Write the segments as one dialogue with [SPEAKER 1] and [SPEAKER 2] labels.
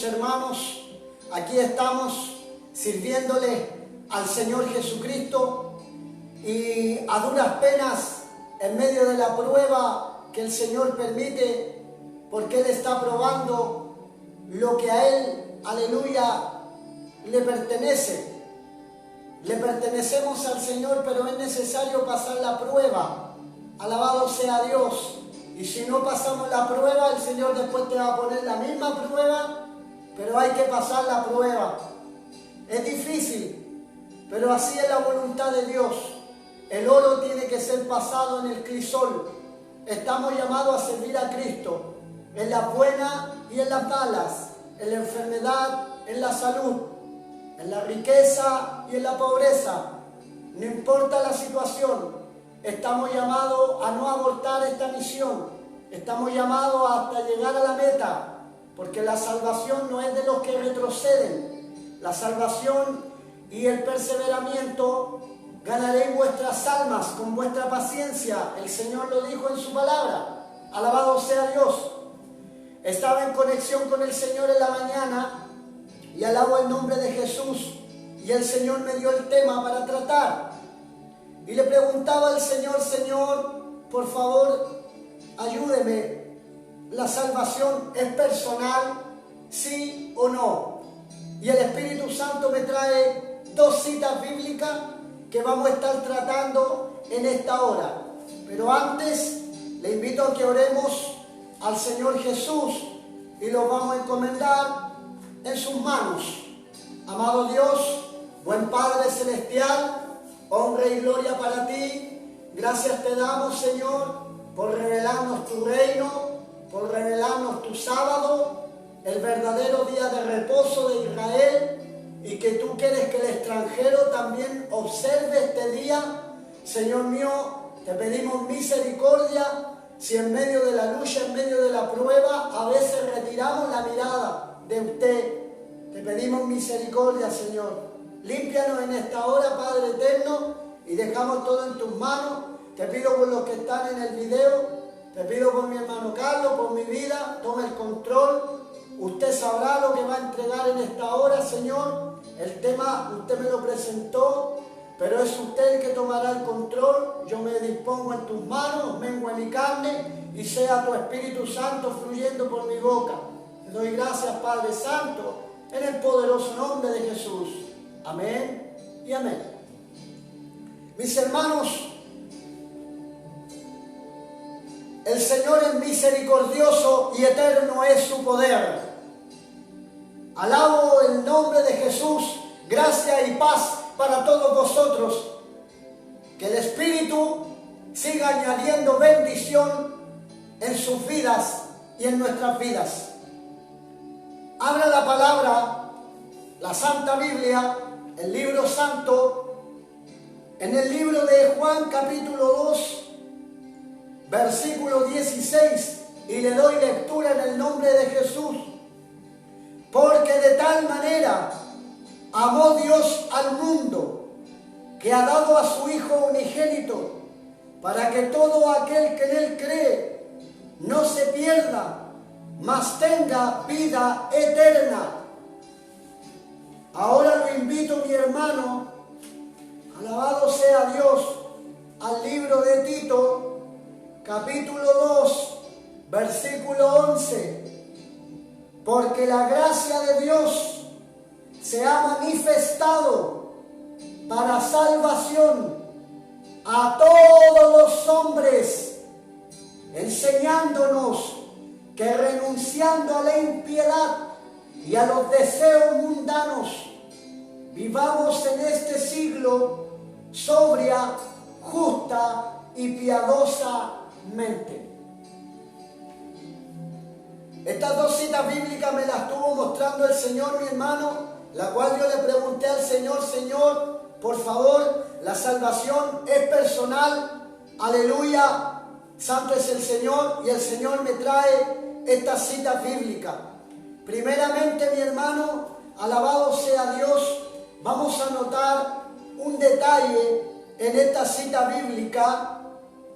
[SPEAKER 1] hermanos, aquí estamos sirviéndole al Señor Jesucristo y a duras penas en medio de la prueba que el Señor permite, porque Él está probando lo que a Él, aleluya, le pertenece. Le pertenecemos al Señor, pero es necesario pasar la prueba. Alabado sea Dios. Y si no pasamos la prueba, el Señor después te va a poner la misma prueba, pero hay que pasar la prueba. Es difícil, pero así es la voluntad de Dios. El oro tiene que ser pasado en el crisol. Estamos llamados a servir a Cristo en las buenas y en las malas, en la enfermedad, en la salud, en la riqueza y en la pobreza. No importa la situación, estamos llamados a no abortar esta misión. Estamos llamados hasta llegar a la meta, porque la salvación no es de los que retroceden. La salvación y el perseveramiento ganaréis vuestras almas con vuestra paciencia. El Señor lo dijo en su palabra. Alabado sea Dios. Estaba en conexión con el Señor en la mañana y alabo el nombre de Jesús. Y el Señor me dio el tema para tratar. Y le preguntaba al Señor: Señor, por favor, ayúdeme. ¿La salvación es personal? ¿Sí o no? Y el Espíritu Santo me trae dos citas bíblicas que vamos a estar tratando en esta hora. Pero antes le invito a que oremos al Señor Jesús y lo vamos a encomendar en sus manos. Amado Dios, buen Padre Celestial, honra y gloria para ti. Gracias te damos, Señor, por revelarnos tu reino, por revelarnos tu sábado, el verdadero día de reposo de Israel, y que tú quieres que el extranjero también observe este día. Señor mío, te pedimos misericordia si en medio de la lucha, en medio de la prueba, a veces retiramos la mirada de usted. Te pedimos misericordia, Señor. Límpianos en esta hora, Padre eterno, y dejamos todo en tus manos. Te pido por los que están en el video, te pido por mi hermano Carlos, por mi vida, toma el control. Usted sabrá lo que va a entregar en esta hora, Señor. El tema usted me lo presentó, pero es usted el que tomará el control. Yo me dispongo en tus manos, mengo en mi carne, y sea tu Espíritu Santo fluyendo por mi boca. Te doy gracias, Padre Santo, en el poderoso nombre de Jesús. Amén y amén. Mis hermanos, el Señor es misericordioso y eterno es su poder. Alabo el nombre de Jesús. Gracia y paz para todos vosotros. Que el Espíritu siga añadiendo bendición en sus vidas y en nuestras vidas. Abra la palabra, la Santa Biblia, el libro santo, en el libro de Juan capítulo 2, versículo 16, y le doy lectura en el nombre de Jesús. Porque de tal manera amó Dios al mundo, que ha dado a su Hijo unigénito, para que todo aquel que en Él cree no se pierda, mas tenga vida eterna. Ahora lo invito, mi hermano, alabado sea Dios, al libro de Tito, capítulo 2, versículo 11. Porque la gracia de Dios se ha manifestado para salvación a todos los hombres, enseñándonos que renunciando a la impiedad y a los deseos mundanos, vivamos en este siglo sobria, justa y piadosamente. Estas dos citas bíblicas me las estuvo mostrando el Señor, mi hermano, la cual yo le pregunté al Señor: Señor, por favor, la salvación es personal. Aleluya, santo es el Señor. Y el Señor me trae estas citas bíblicas. Primeramente, mi hermano, alabado sea Dios, vamos a notar un detalle en esta cita bíblica,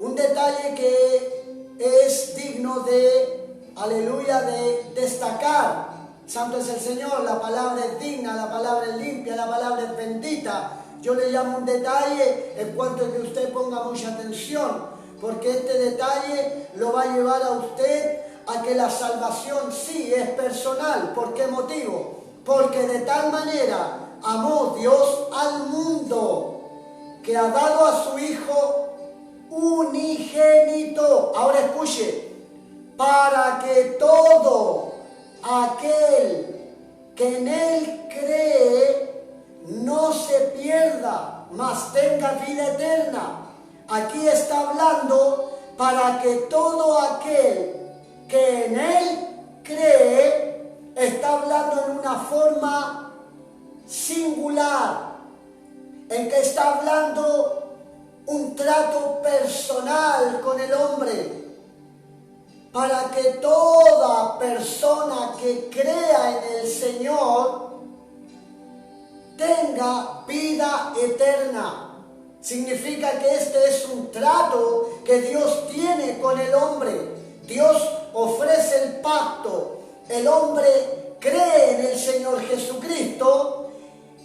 [SPEAKER 1] un detalle que es digno de, aleluya, de destacar. Santo es el Señor, la palabra es digna, la palabra es limpia, la palabra es bendita. Yo le llamo un detalle en cuanto a que usted ponga mucha atención, porque este detalle lo va a llevar a usted a que la salvación sí es personal. ¿Por qué motivo? Porque de tal manera amó Dios al mundo que ha dado a su Hijo unigénito. Ahora escuche, para que todo aquel que en Él cree no se pierda, mas tenga vida eterna. Aquí está hablando para que todo aquel que en Él cree, está hablando en una forma singular, en que está hablando un trato personal con el hombre, para que toda persona que crea en el Señor tenga vida eterna. Significa que este es un trato que Dios tiene con el hombre. Dios ofrece el pacto, el hombre cree en el Señor Jesucristo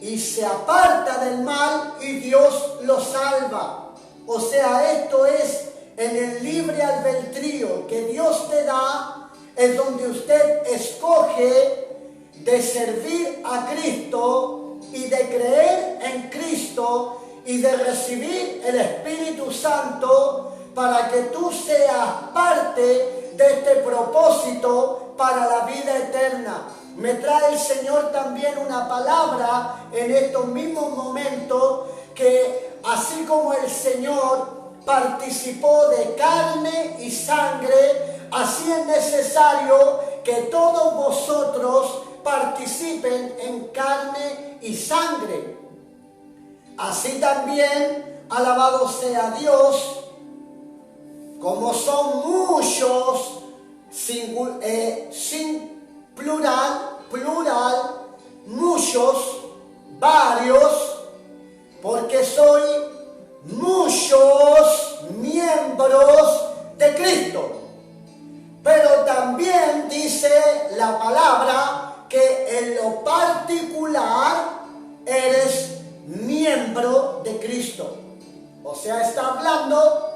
[SPEAKER 1] y se aparta del mal y Dios lo salva. O sea, esto es en el libre albedrío que Dios te da, es donde usted escoge de servir a Cristo y de creer en Cristo y de recibir el Espíritu Santo para que tú seas parte de este propósito para la vida eterna. Me trae el Señor también una palabra en estos mismos momentos que así como el Señor participó de carne y sangre, así es necesario que todos vosotros participen en carne y sangre. Así también, alabado sea Dios, como son muchos, plural, muchos, varios, porque soy muchos miembros de Cristo. Pero también dice la palabra que en lo particular eres miembro de Cristo. O sea, está hablando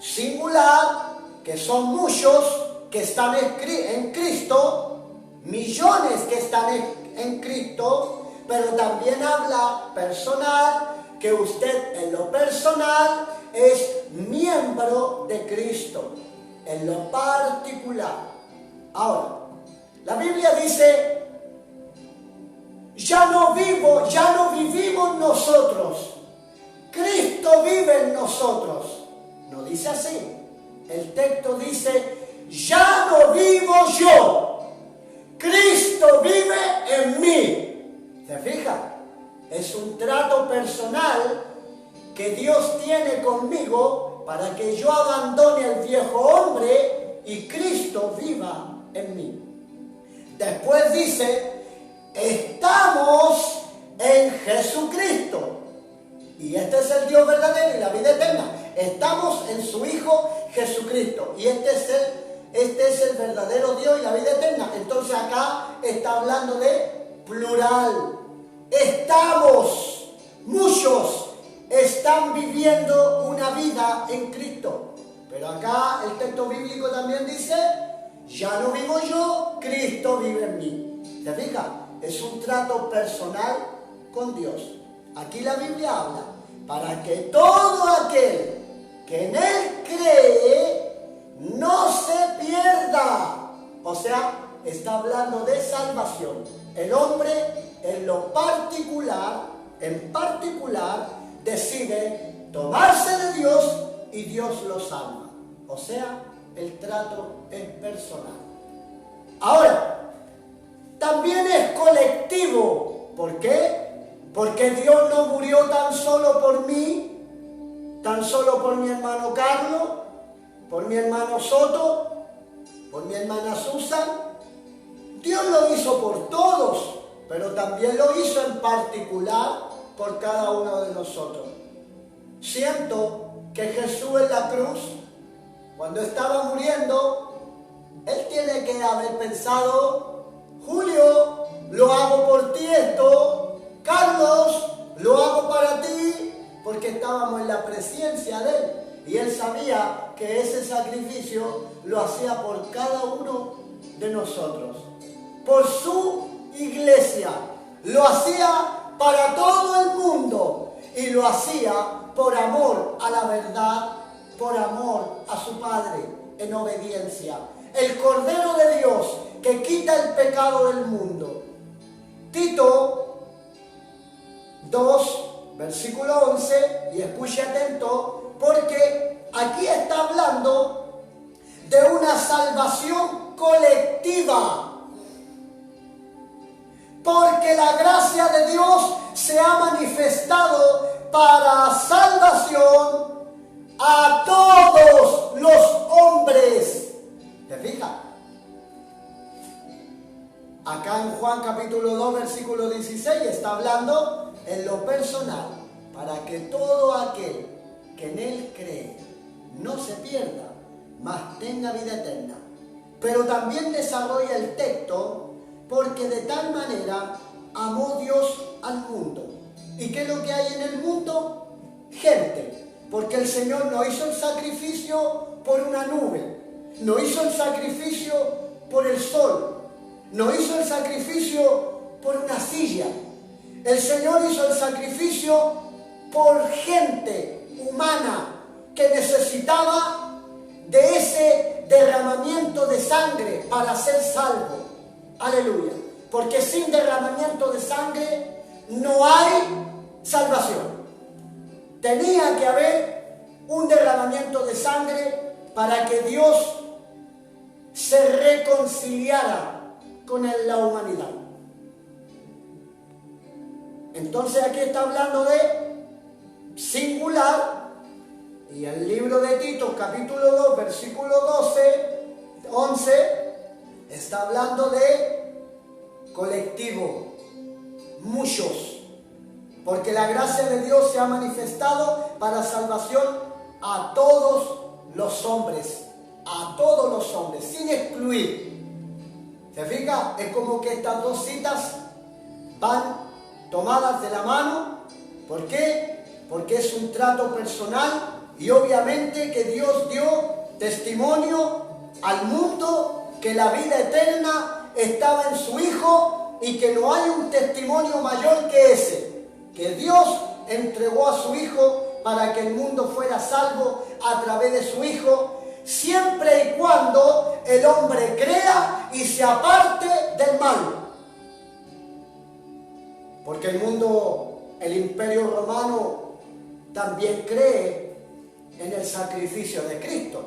[SPEAKER 1] singular, que son muchos que están en Cristo, millones que están en Cristo, pero también habla personal, que usted en lo personal es miembro de Cristo, en lo particular. Ahora, la Biblia dice, ya no vivimos nosotros, Cristo vive en nosotros. No dice así. El texto dice, ya no vivo yo, Cristo vive en mí. ¿Se fija? Es un trato personal que Dios tiene conmigo para que yo abandone al viejo hombre y Cristo viva en mí. Después dice, estamos en Jesucristo. Y este es el Dios verdadero y la vida eterna. Estamos en su Hijo Jesucristo. Y este es el verdadero Dios y la vida eterna. Entonces acá está hablando de plural. Estamos, muchos están viviendo una vida en Cristo. Pero acá el texto bíblico también dice, ya no vivo yo, Cristo vive en mí. ¿Se fija? Es un trato personal con Dios. Aquí la Biblia habla, para que todo aquel que en Él cree no se pierda. O sea, está hablando de salvación. El hombre en lo particular, decide tomarse de Dios y Dios lo salva. O sea, el trato es personal. Ahora, también es colectivo. ¿Por qué? Porque Dios no murió tan solo por mí, tan solo por mi hermano Carlos, por mi hermano Soto, por mi hermana Susan. Dios lo hizo por todos, pero también lo hizo en particular por cada uno de nosotros. Siento que Jesús en la cruz, cuando estaba muriendo, Él tiene que haber pensado, Julio, lo hago por ti esto. Carlos, lo hago para ti, porque estábamos en la presencia de Él. Y Él sabía que ese sacrificio lo hacía por cada uno de nosotros. Por su iglesia. Lo hacía para todo el mundo. Y lo hacía por amor a la verdad, por amor a su Padre, en obediencia. El Cordero de Dios que quita el pecado del mundo. Tito 2, versículo 11, y escuche atento, porque aquí está hablando de una salvación colectiva. Porque la gracia de Dios se ha manifestado para salvación a todos los hombres. ¿Te fijas? Acá en Juan capítulo 2, versículo 16 está hablando en lo personal, para que todo aquel que en Él cree no se pierda, mas tenga vida eterna. Pero también desarrolla el texto, porque de tal manera amó Dios al mundo. ¿Y qué es lo que hay en el mundo? Gente. Porque el Señor no hizo el sacrificio por una nube, no hizo el sacrificio por el sol, no hizo el sacrificio por una silla. El Señor hizo el sacrificio por gente humana que necesitaba de ese derramamiento de sangre para ser salvo. Aleluya. Porque sin derramamiento de sangre no hay salvación. Tenía que haber un derramamiento de sangre para que Dios se reconciliara con la humanidad. Entonces aquí está hablando de singular, y el libro de Tito capítulo 2 versículo 11 está hablando de colectivo, muchos. Porque la gracia de Dios se ha manifestado para salvación a todos los hombres, sin excluir. ¿Se fija? Es como que estas dos citas van tomadas de la mano. ¿Por qué? Porque es un trato personal y obviamente que Dios dio testimonio al mundo que la vida eterna estaba en su Hijo y que no hay un testimonio mayor que ese. Que Dios entregó a su Hijo para que el mundo fuera salvo a través de su Hijo, siempre y cuando el hombre crea y se aparte del mal. Porque el mundo, el Imperio Romano, también cree en el sacrificio de Cristo.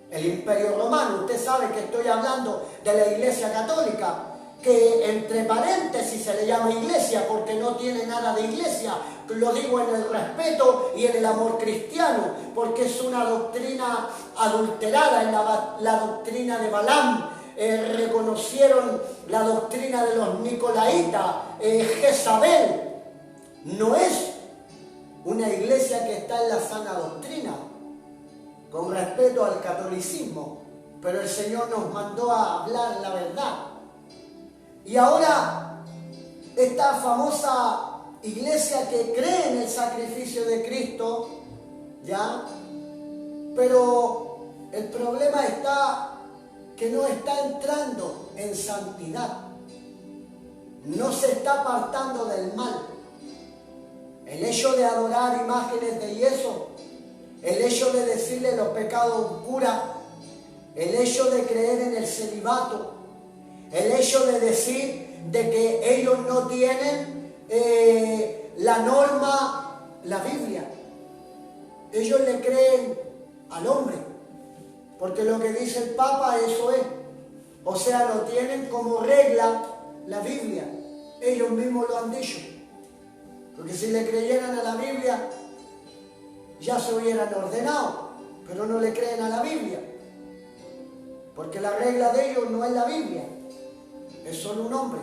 [SPEAKER 1] El Imperio Romano, usted sabe que estoy hablando de la Iglesia Católica, que entre paréntesis se le llama iglesia porque no tiene nada de iglesia. Lo digo en el respeto y en el amor cristiano, porque es una doctrina adulterada, en la doctrina de Balaam. Reconocieron la doctrina de los Nicolaitas, Jezabel. No es una iglesia que está en la sana doctrina, con respeto al catolicismo, pero el Señor nos mandó a hablar la verdad. Y ahora, esta famosa iglesia que cree en el sacrificio de Cristo, ¿ya? Pero el problema está que no está entrando en santidad. No se está apartando del mal. El hecho de adorar imágenes de yeso, el hecho de decirle los pecados cura, el hecho de creer en el celibato, el hecho de decir de que ellos no tienen la norma, la Biblia. Ellos le creen al hombre, porque lo que dice el Papa, eso es. O sea, lo tienen como regla la Biblia. Ellos mismos lo han dicho. Porque si le creyeran a la Biblia, ya se hubieran ordenado, pero no le creen a la Biblia. Porque la regla de ellos no es la Biblia. Es solo un hombre.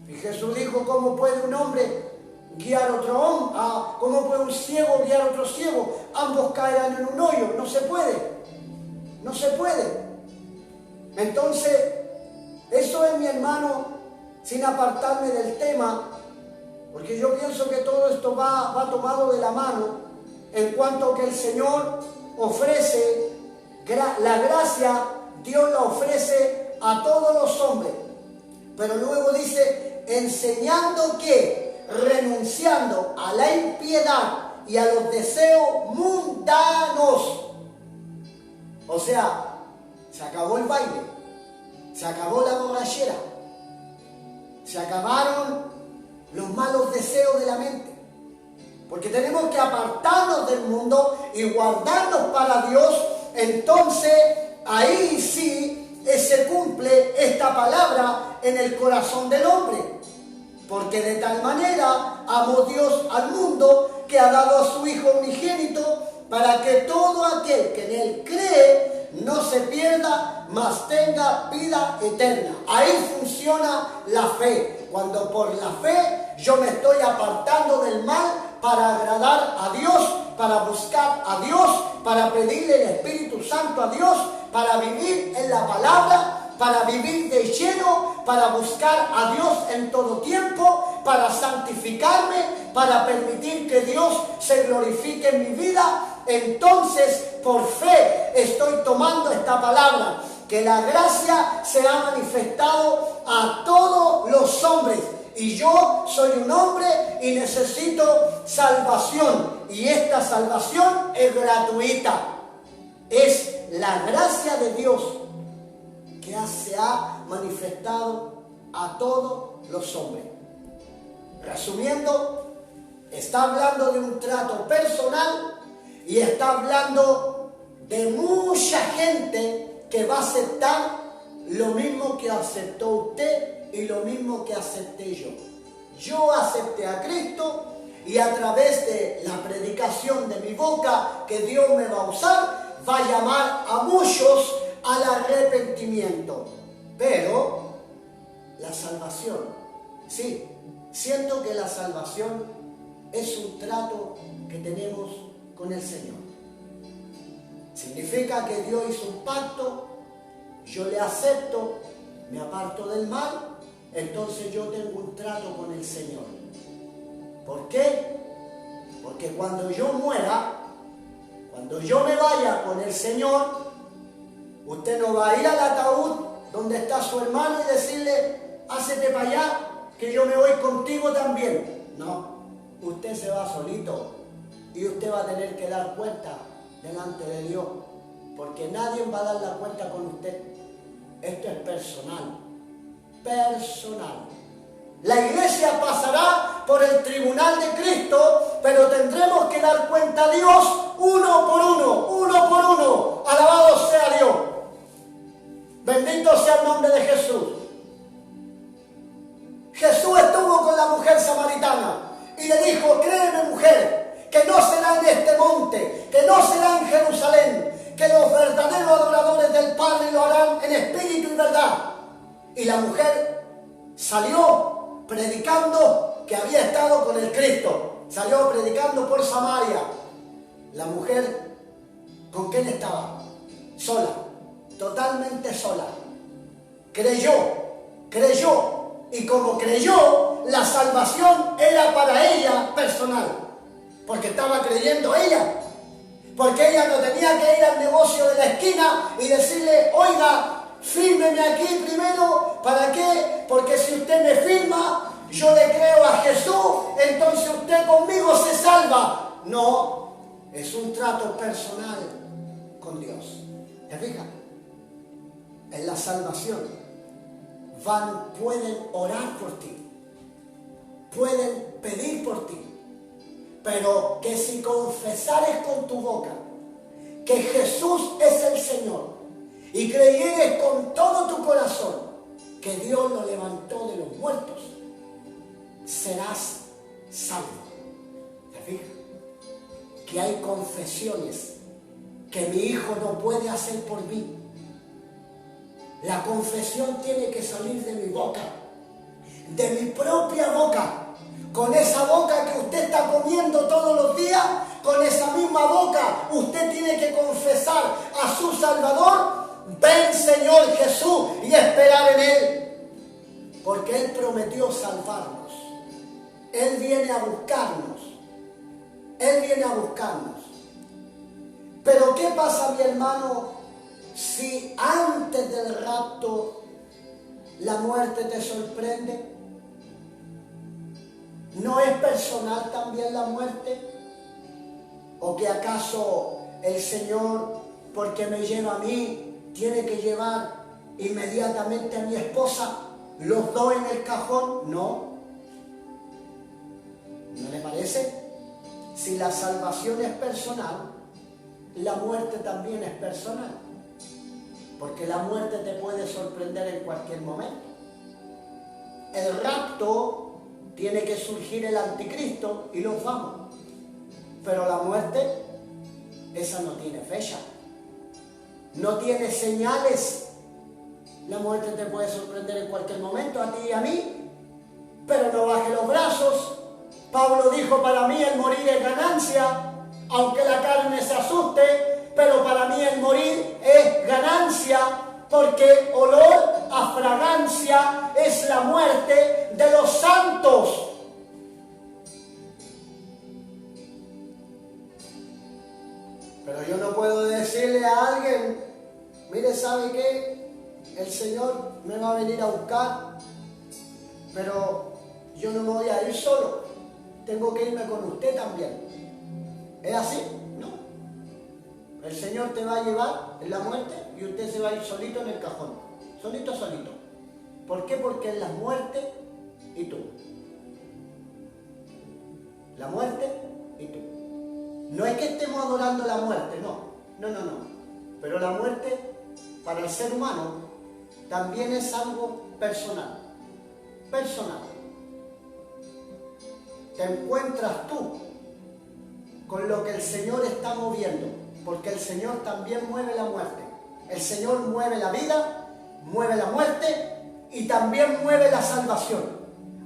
[SPEAKER 1] Y Jesús dijo, ¿cómo puede un hombre guiar a otro hombre? ¿Cómo puede un ciego guiar a otro ciego? Ambos caerán en un hoyo. No se puede. No se puede. Entonces, Eso es, mi hermano, sin apartarme del tema, porque yo pienso que todo esto va tomado de la mano en cuanto que el Señor ofrece la gracia, Dios la ofrece a todos los hombres. Pero luego dice, enseñando que, renunciando a la impiedad y a los deseos mundanos. O sea, se acabó el baile, se acabó la borrachera, se acabaron los malos deseos de la mente. Porque tenemos que apartarnos del mundo y guardarnos para Dios. Entonces, ahí sí se cumple esta palabra en el corazón del hombre. Porque de tal manera amó Dios al mundo que ha dado a su Hijo unigénito para que todo aquel que en Él cree no se pierda, mas tenga vida eterna. Ahí funciona la fe. Cuando por la fe yo me estoy apartando del mal para agradar a Dios, para buscar a Dios, para pedirle el Espíritu Santo a Dios, para vivir en la palabra, para vivir de lleno, para buscar a Dios en todo tiempo, para santificarme, para permitir que Dios se glorifique en mi vida. Entonces, por fe estoy tomando esta palabra, que la gracia se ha manifestado a todos los hombres. Y yo soy un hombre y necesito salvación. Y esta salvación es gratuita. Es la gracia de Dios que se ha manifestado a todos los hombres. Resumiendo, está hablando de un trato personal y está hablando de mucha gente que va a aceptar lo mismo que aceptó usted y lo mismo que acepté yo. Yo acepté a Cristo y a través de la predicación de mi boca que Dios me va a usar, va a llamar a muchos al arrepentimiento. Pero la salvación, sí, siento que la salvación es un trato que tenemos con el Señor. Significa que Dios hizo un pacto, yo le acepto, me aparto del mal, entonces yo tengo un trato con el Señor. ¿Por qué? Porque cuando yo muera, cuando yo me vaya con el Señor, usted no va a ir al ataúd donde está su hermano y decirle, hácete para allá, que yo me voy contigo también. No, usted se va solito y usted va a tener que dar cuenta delante de Dios, porque nadie va a dar la cuenta con usted. Esto es personal, personal. La iglesia pasará por el tribunal de Cristo, pero tendremos que dar cuenta a Dios uno por uno, uno por uno. Alabado sea Dios. Bendito sea el nombre de Jesús. Jesús estuvo con la mujer samaritana y le dijo, créeme mujer, que no será en este monte, que no será en Jerusalén, que los verdaderos adoradores del Padre lo harán en espíritu y verdad. Y la mujer salió predicando que había estado con el Cristo. Salió predicando por Samaria. La mujer, ¿con quién estaba? Sola, totalmente sola. Creyó. Y como creyó, la salvación era para ella personal. Porque estaba creyendo ella. Porque ella no tenía que ir al negocio de la esquina y decirle, oiga, fírmeme aquí primero. ¿Para qué? Porque si usted me firma, yo le creo a Jesús, entonces usted conmigo se salva. No, es un trato personal con Dios. ¿Te fijas? En la salvación pueden orar por ti, pueden pedir por ti, pero que si confesares con tu boca que Jesús es el Señor y creyeres con todo tu corazón que Dios lo levantó de los muertos, serás salvo. ¿Te fijas? Que hay confesiones que mi hijo no puede hacer por mí. La confesión tiene que salir de mi boca, de mi propia boca. Con esa boca que usted está comiendo todos los días, con esa misma boca usted tiene que confesar a su Salvador, ven Señor Jesús, y esperar en Él. porque Él prometió salvarnos. Él viene a buscarnos. Él viene a buscarnos. Pero ¿qué pasa, mi hermano, si antes del rapto la muerte te sorprende? ¿No es personal también la muerte? ¿O que acaso el Señor, porque me lleva a mí, tiene que llevar inmediatamente a mi esposa, los dos en el cajón? No. ¿No le parece? Si la salvación es personal, la muerte también es personal. Porque la muerte te puede sorprender en cualquier momento. El rapto tiene que surgir el anticristo y los vamos. Pero la muerte, esa no tiene fecha. No tiene señales. La muerte te puede sorprender en cualquier momento, a ti y a mí. Pero no baje los brazos. Pablo dijo, para mí el morir es ganancia, aunque la carne se asuste, pero para mí el morir es ganancia, porque olor a fragancia es la muerte de los santos. Pero yo no puedo decirle a alguien, mire, ¿sabe qué? El Señor me va a venir a buscar, pero yo no me voy a ir solo. Tengo que irme con usted también. ¿Es así? No. El Señor te va a llevar en la muerte y usted se va a ir solito en el cajón. Solito. ¿Por qué? Porque es la muerte y tú. La muerte y tú. No es que estemos adorando la muerte, no. Pero la muerte para el ser humano también es algo personal. Te encuentras tú con lo que el Señor está moviendo, porque el Señor también mueve la muerte. El Señor mueve la vida, mueve la muerte y también mueve la salvación.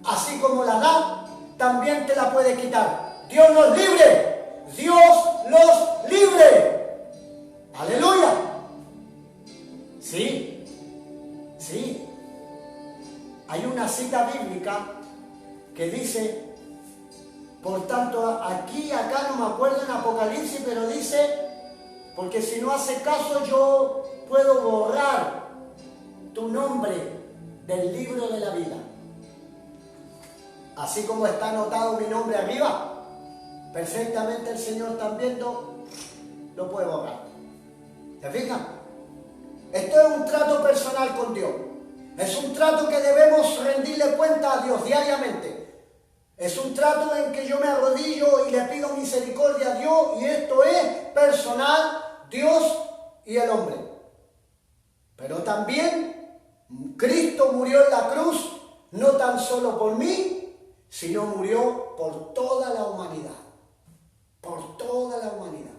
[SPEAKER 1] Así como la da, también te la puede quitar. Dios nos libre, Dios los libre. Aleluya. Sí. Hay una cita bíblica que dice, por tanto, acá no me acuerdo en Apocalipsis, pero dice, porque si no hace caso yo puedo borrar tu nombre del libro de la vida. Así como está anotado mi nombre arriba, perfectamente el Señor también lo puede borrar. ¿Se fijan? Esto es un trato personal con Dios. Es un trato que debemos rendirle cuenta a Dios diariamente. Es un trato en que yo me arrodillo y le pido misericordia a Dios, y esto es personal, Dios y el hombre. Pero también Cristo murió en la cruz, no tan solo por mí, sino murió por toda la humanidad. Por toda la humanidad.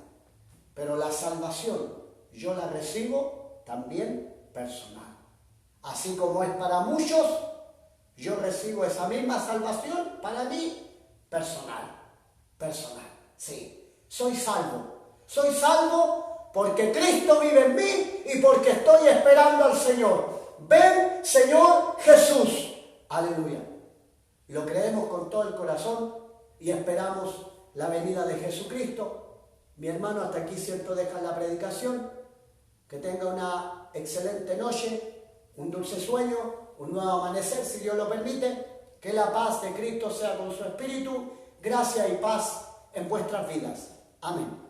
[SPEAKER 1] Pero la salvación yo la recibo también personal. Así como es para muchos, yo recibo esa misma salvación para mí personal. Sí, soy salvo porque Cristo vive en mí y porque estoy esperando al Señor. Ven, Señor Jesús. Aleluya. Lo creemos con todo el corazón y esperamos la venida de Jesucristo. Mi hermano, hasta aquí cierto deja la predicación. Que tenga una excelente noche, un dulce sueño, un nuevo amanecer, si Dios lo permite. Que la paz de Cristo sea con su espíritu. Gracia y paz en vuestras vidas. Amén.